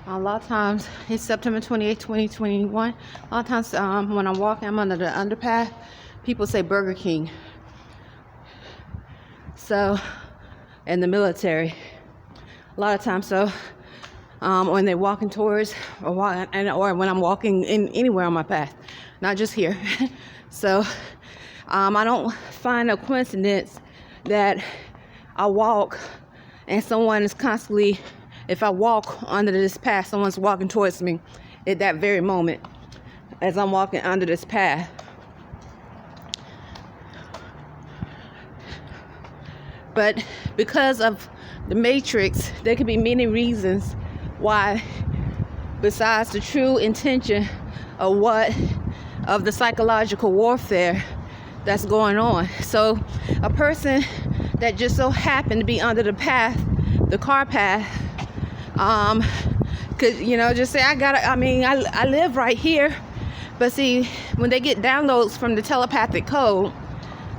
A lot of times, it's September 28, 2021. A lot of times when I'm walking, I'm under the underpass, people say Burger King. So, in the military, a lot of times, when they're walking towards, or when I'm walking in anywhere on my path, not just here. So, I don't find a coincidence that I walk and someone is constantly, if I walk under this path, someone's walking towards me at that very moment as I'm walking under this path. But because of the matrix, there could be many reasons why, besides the true intention of the psychological warfare that's going on. So a person that just so happened to be under the car path, could, just say, I live right here. But see, when they get downloads from the telepathic code,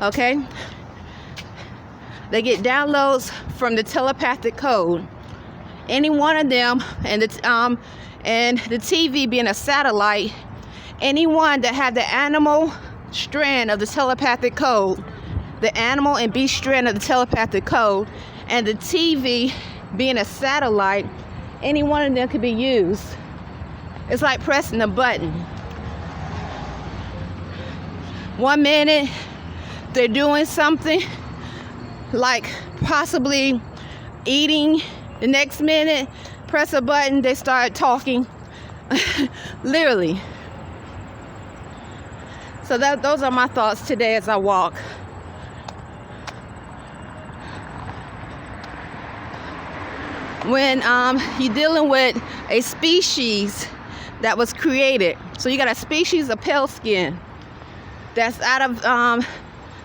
okay? They get downloads from the telepathic code. Any one of them, and the TV being a satellite, anyone that had the animal strand of the telepathic code, the animal and beast strand of the telepathic code, and the TV being a satellite, any one of them could be used. It's like pressing a button. 1 minute they're doing something, like possibly eating. The next minute, press a button, they start talking. Literally. So those are my thoughts today as I walk. When you're dealing with a species that was created, so you got a species of pale skin that's out of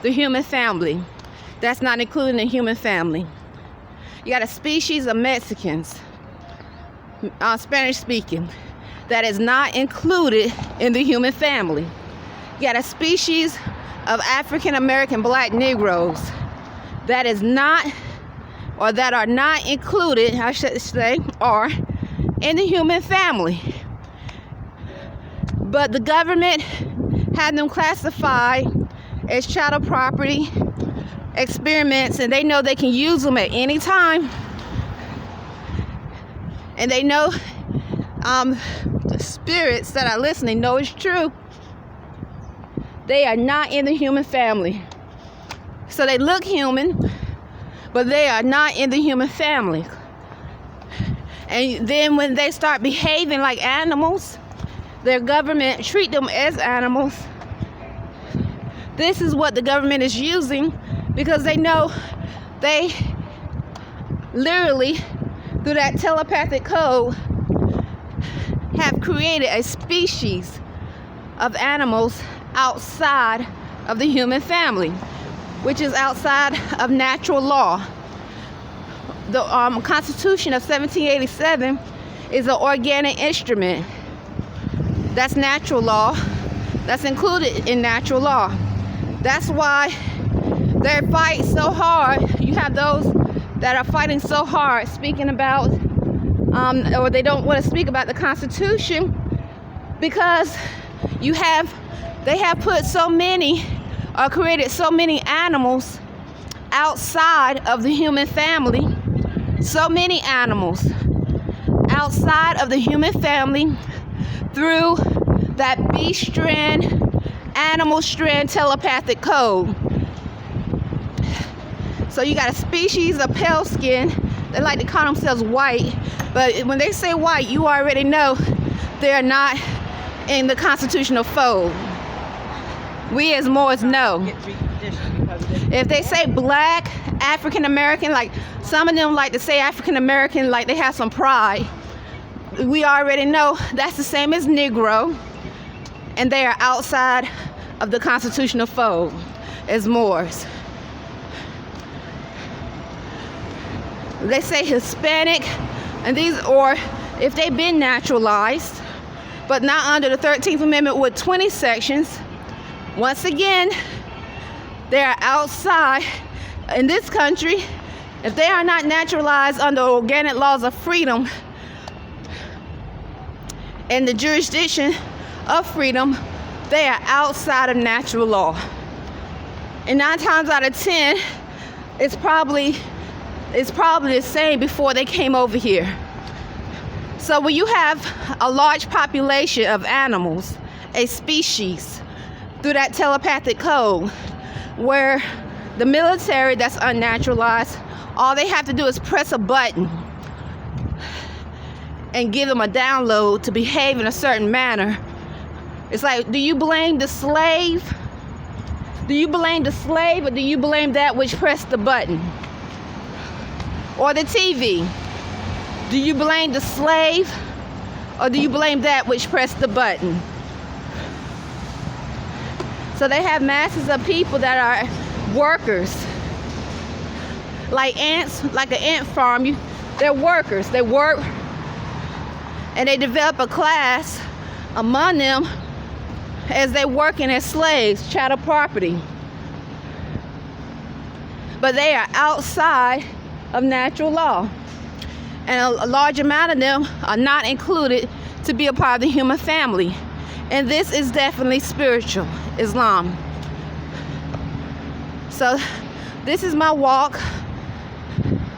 the human family, that's not included in the human family. You got a species of Mexicans, Spanish speaking, that is not included in the human family. You got a species of African American black Negroes that is not, or that are not included, I should say, are in the human family. But the government had them classified as chattel property experiments, and they know they can use them at any time. And they know the spirits that are listening know it's true. They are not in the human family. So they look human, but they are not in the human family. And then when they start behaving like animals, their government treat them as animals. This is what the government is using, because they know they literally, through that telepathic code, have created a species of animals outside of the human family, which is outside of natural law. The Constitution of 1787 is an organic instrument. That's natural law. That's included in natural law. That's why they fight so hard. You have those that are fighting so hard, speaking about, or they don't want to speak about the Constitution, because they have put so many, or created so many animals outside of the human family. So many animals outside of the human family through that beast strand, animal strand telepathic code. So you got a species of pale skin. They like to call themselves white, but when they say white, you already know they're not in the constitutional fold. We as Moors know. If they say black, African American, like some of them like to say African American, like they have some pride, we already know that's the same as Negro, and they are outside of the constitutional fold as Moors. They say Hispanic, and these, or if they've been naturalized, but not under the 13th Amendment with 20 sections, once again, they are outside. In this country, if they are not naturalized under organic laws of freedom, in the jurisdiction of freedom, they are outside of natural law. And 9 times out of 10, it's probably the same before they came over here. So when you have a large population of animals, a species, through that telepathic code, where the military that's unnaturalized, all they have to do is press a button and give them a download to behave in a certain manner. It's like, do you blame the slave? Do you blame the slave, or do you blame that which pressed the button? Or the TV? Do you blame the slave, or do you blame that which pressed the button? So they have masses of people that are workers, like ants, like an ant farm. They're workers. They work, and they develop a class among them as they're working as slaves, chattel property. But they are outside of natural law, and a large amount of them are not included to be a part of the human family. And this is definitely spiritual Islam. So this is my walk,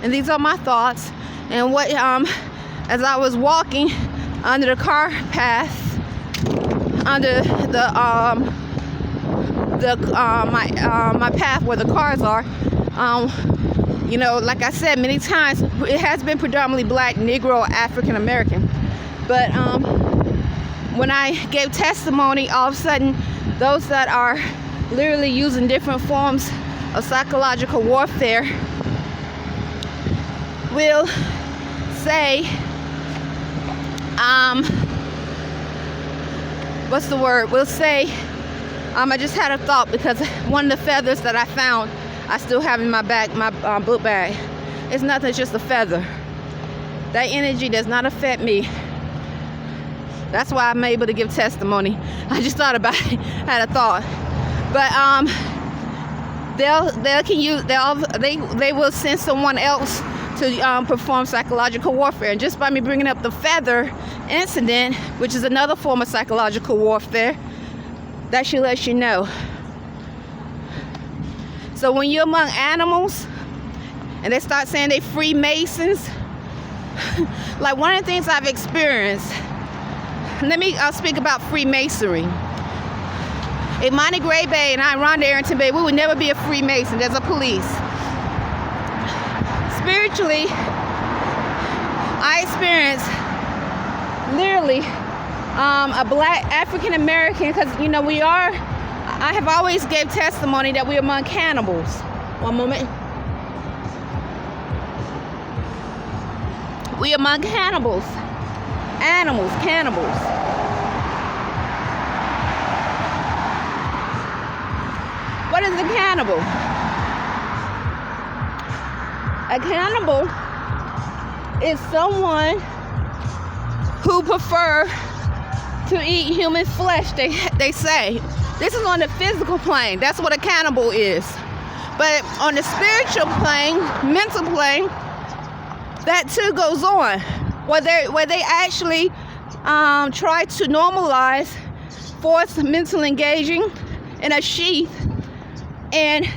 and these are my thoughts. And what as I was walking under the car path, under my path where the cars are, you know, like I said many times, it has been predominantly black, Negro, African American. But when I gave testimony, all of a sudden, those that are literally using different forms of psychological warfare will say, what's the word? We'll say, I just had a thought, because one of the feathers that I found, I still have in my bag, my book bag. It's nothing, it's just a feather. That energy does not affect me. That's why I'm able to give testimony. I just thought about it, had a thought. But they will send someone else to perform psychological warfare. And just by me bringing up the feather incident, which is another form of psychological warfare, that should let you know. So when you're among animals and they start saying they Freemasons, like one of the things I've experienced, let me speak about Freemasonry. In Monterey-Bay and Arrington-Bey, we would never be a Freemason. There's a police. Spiritually, I experienced literally a black African American, because you know I have always gave testimony that we're among cannibals. One moment. We among cannibals. Animals, cannibals. What is a cannibal? A cannibal is someone who prefer to eat human flesh, they say. This is on the physical plane. That's what a cannibal is. But on the spiritual plane, mental plane, that too goes on. Where they actually try to normalize forced mental engaging in a sheath, and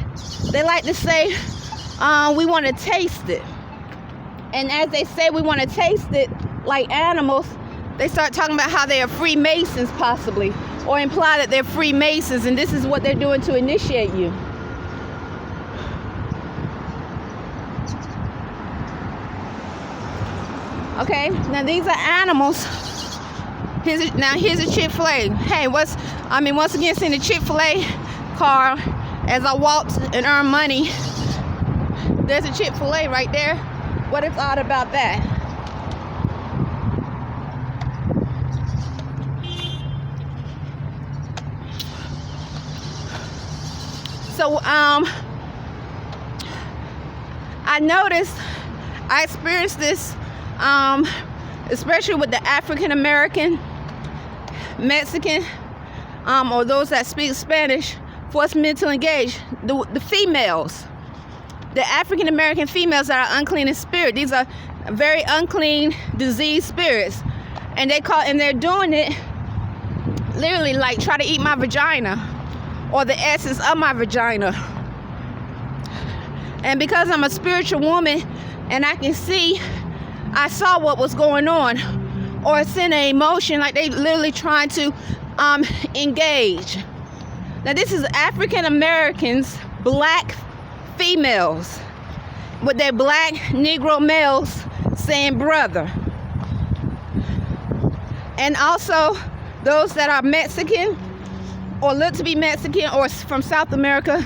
they like to say we want to taste it. And as they say we want to taste it, like animals, they start talking about how they are Freemasons possibly, or imply that they're Freemasons, and this is what they're doing to initiate you. Okay, now these are animals. Here's a Chick-fil-A. Hey, once again, seeing the Chick-fil-A car as I walked and earned money. There's a Chick-fil-A right there. What is odd about that? So, I noticed, I experienced this, especially with the African American, Mexican, or those that speak Spanish, forced mental engage. The females, the African American females that are unclean in spirit. These are very unclean, diseased spirits. And they're doing it literally like try to eat my vagina or the essence of my vagina. And because I'm a spiritual woman and I can see, I saw what was going on, or it's in an emotion like they literally trying to engage. Now this is African Americans, black females with their black Negro males saying brother. And also those that are Mexican or look to be Mexican or from South America,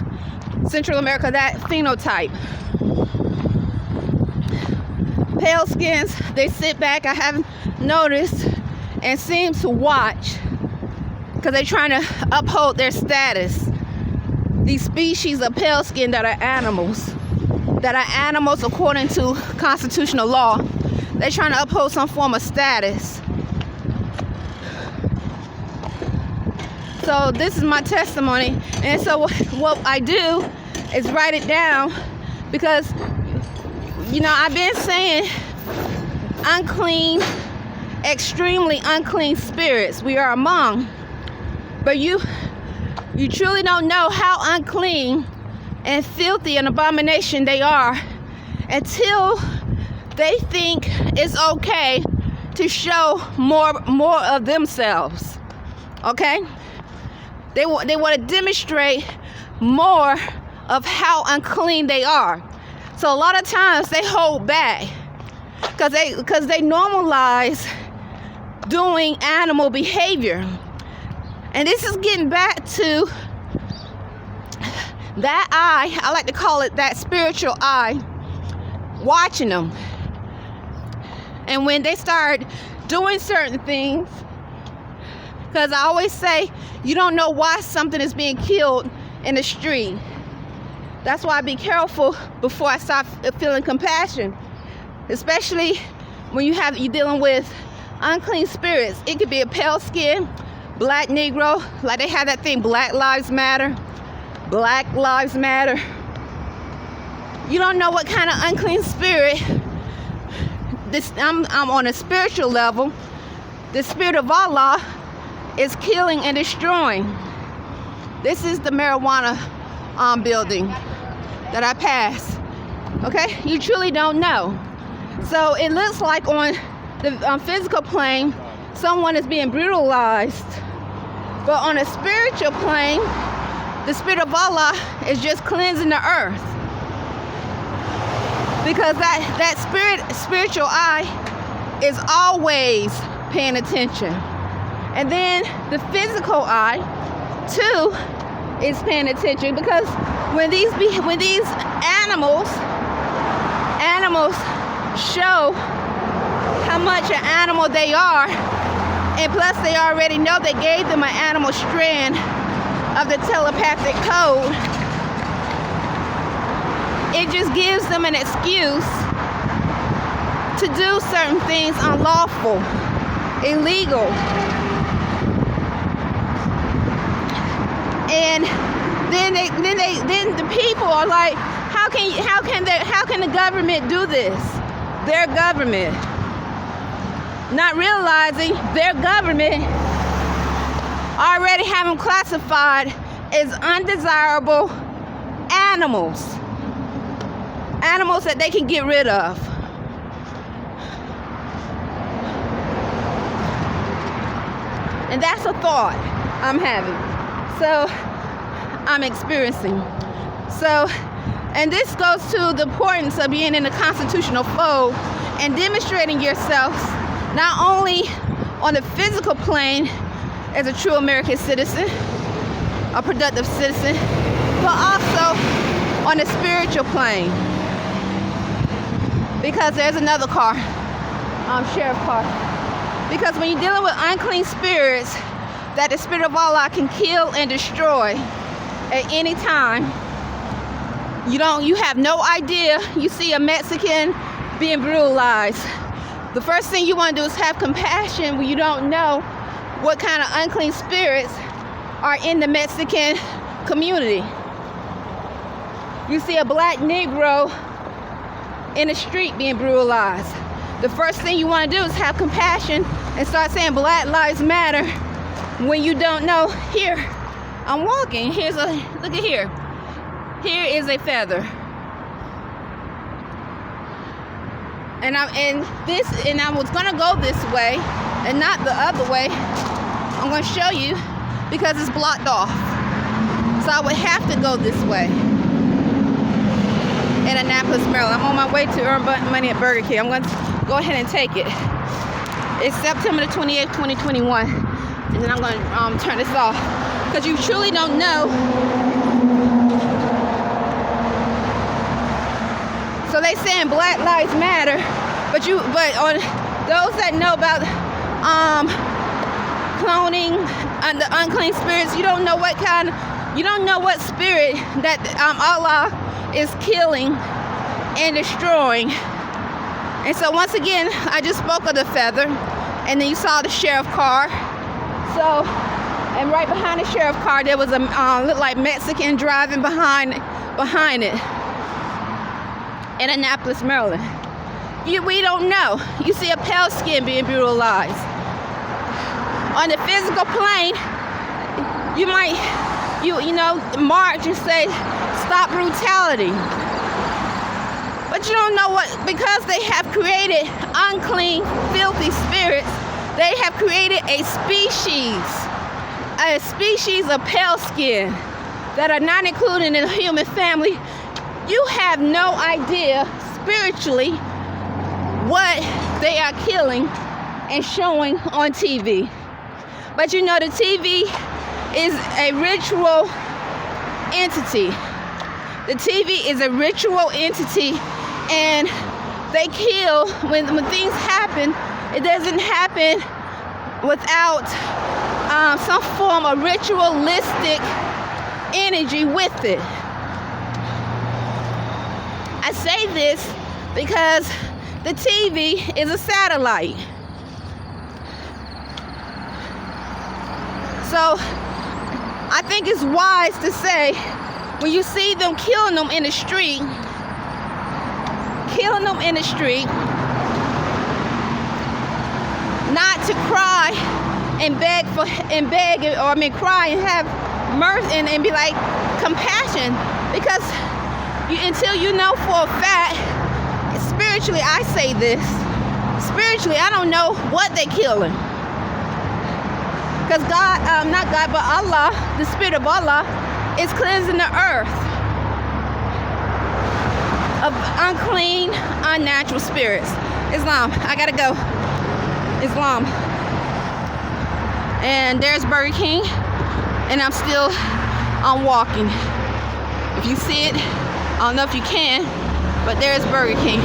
Central America, that phenotype. Pale skins, they sit back, I haven't noticed, and seem to watch because they're trying to uphold their status. These species of pale skin that are animals according to constitutional law, they're trying to uphold some form of status. So this is my testimony, and so what I do is write it down because, you know, I've been saying unclean, extremely unclean spirits we are among, but you truly don't know how unclean and filthy an abomination they are until they think it's okay to show more of themselves. Okay? They want to demonstrate more of how unclean they are. So a lot of times they hold back because they normalize doing animal behavior. And this is getting back to that eye, I like to call it that spiritual eye, watching them. And when they start doing certain things, because I always say, you don't know why something is being killed in the street. That's why I be careful before I start feeling compassion, especially when you're dealing with unclean spirits. It could be a pale skin, black Negro, like they have that thing, Black Lives Matter, Black Lives Matter. You don't know what kind of unclean spirit. I'm on a spiritual level. The spirit of Allah is killing and destroying. This is the marijuana building that I passed. Okay, you truly don't know. So it looks like on the physical plane, someone is being brutalized, but on a spiritual plane, the spirit of Allah is just cleansing the earth, because that spiritual eye is always paying attention. And then the physical eye too is paying attention, because when these animals show how much an animal they are, and plus they already know they gave them an animal strand of the telepathic code, it just gives them an excuse to do certain things unlawful, illegal. And then the people are like, how can the government do this? Their government, not realizing their government already have them classified as undesirable animals that they can get rid of. And that's a thought I'm having. So I'm experiencing. So, and this goes to the importance of being in the constitutional fold and demonstrating yourself not only on the physical plane as a true American citizen, a productive citizen, but also on the spiritual plane. Because there's another car, sheriff car. Because when you're dealing with unclean spirits that the spirit of Allah can kill and destroy at any time, you have no idea. You see a Mexican being brutalized. The first thing you want to do is have compassion when you don't know what kind of unclean spirits are in the Mexican community. You see a black Negro in the street being brutalized. The first thing you want to do is have compassion and start saying Black Lives Matter when you don't know. Here, I'm walking. Look at here. Here is a feather. And I was gonna go this way and not the other way. I'm gonna show you because it's blocked off. So I would have to go this way. In Annapolis, Maryland. I'm on my way to earn money at Burger King. I'm gonna go ahead and take it. It's September the 28th, 2021. And then I'm gonna turn this off. Because you truly don't know. So they saying Black Lives Matter, but on those that know about cloning and the unclean spirits, you don't know what spirit that Allah is killing and destroying. And so once again, I just spoke of the feather, and then you saw the sheriff car. So, and right behind the sheriff car, there was a looked like Mexican driving behind it. In Annapolis, Maryland. We don't know. You see a pale skin being brutalized. On the physical plane, you might, march and say, stop brutality. But you don't know what, because they have created unclean, filthy spirits, they have created a species of pale skin that are not included in the human family. You have no idea spiritually what they are killing and showing on TV. But the TV is a ritual entity. The TV is a ritual entity, and they kill when things happen. It doesn't happen without some form of ritualistic energy with it. I say this because the TV is a satellite. So I think it's wise to say, when you see them killing them in the street, not to cry and cry and have mirth and be like compassion, because until you know for a fact, spiritually, I say this, spiritually, I don't know what they're killing. Because but Allah, the Spirit of Allah, is cleansing the earth of unclean, unnatural spirits. Islam, I gotta go. Islam. And there's Burger King, and I'm walking. If you see it, I don't know if you can, but there's Burger King.